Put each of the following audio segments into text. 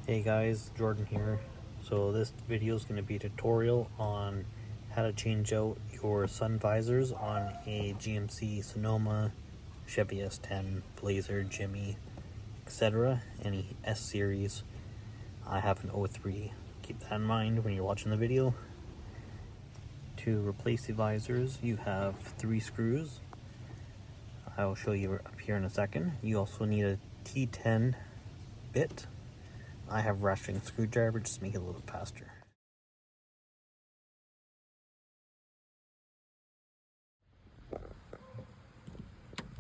Hey guys, Jordan here. So this video is going to be a tutorial on how to change out your sun visors on a GMC Sonoma, Chevy S10, Blazer, Jimmy, etc. Any S series. I have an 03. Keep that in mind when you're watching the video. To replace the visors, you have 3 screws. I will show you up here in a second. You also need a T10 bit. I have ratcheting screwdriver just to make it a little faster.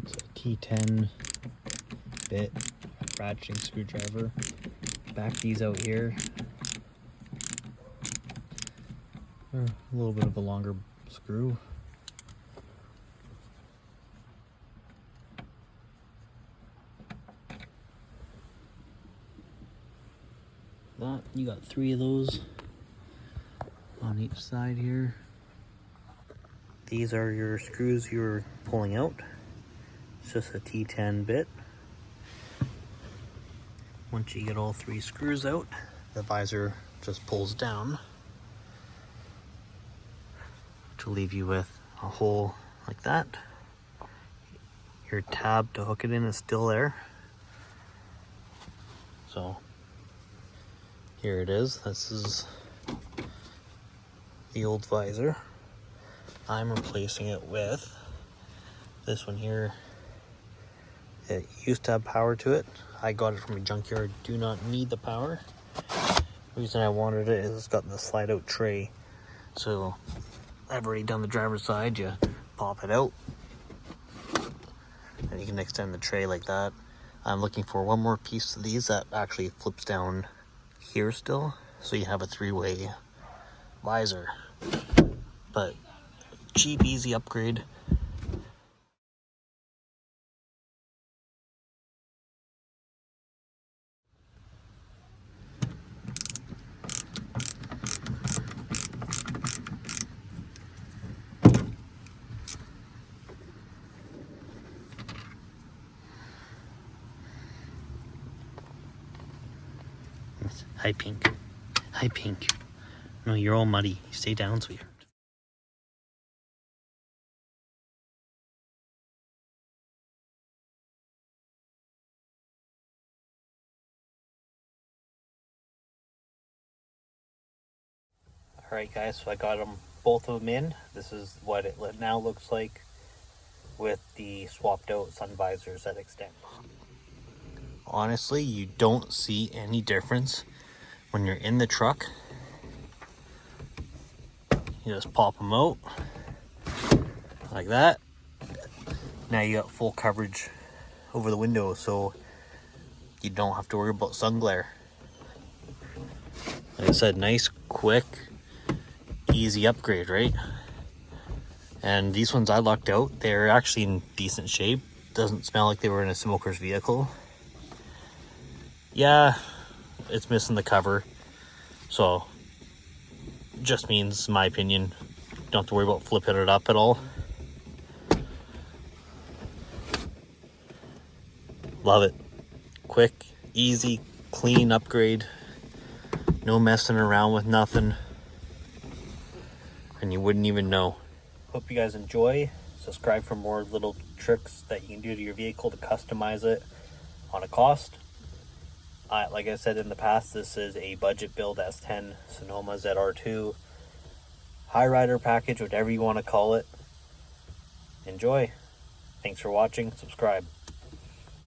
It's a T10 bit ratcheting screwdriver. Back these out here. A little bit of a longer screw. That you got 3 of those on each side here. These are your screws you're pulling out. It's just a T10 bit. Once you get all 3 screws out, the visor just pulls down, which will leave you with a hole like that. Your tab to hook it in is still there. So here it is. This is the old visor. I'm replacing it with this one here. It used to have power to it. I got it from a junkyard. Do not need the power. The reason I wanted it is it's got the slide out tray. So I've already done the driver's side. You pop it out and you can extend the tray like that. I'm looking for one more piece of these that actually flips down here still, so you have a 3-way visor. But cheap, easy upgrade. Hi, Pink. Hi, Pink. No, you're all muddy. You stay down, sweetheart. Alright guys, so I got them, both of them in. This is what it now looks like with the swapped out sun visors that extend. Honestly, you don't see any difference when you're in the truck. You just pop them out like that. Now you got full coverage over the window, so you don't have to worry about sun glare. Like I said, nice, quick, easy upgrade, right? And these ones I lucked out. They're actually in decent shape. Doesn't smell like they were in a smoker's vehicle. Yeah, it's missing the cover, so just means, in my opinion, don't have to worry about flipping it up at all. Love it. Quick, easy, clean upgrade. No messing around with nothing. And you wouldn't even know. Hope you guys enjoy. Subscribe for more little tricks that you can do to your vehicle to customize it on a cost. Like I said in the past, this is a budget build S10 Sonoma ZR2 high rider package, whatever you want to call it. Enjoy. Thanks for watching. Subscribe.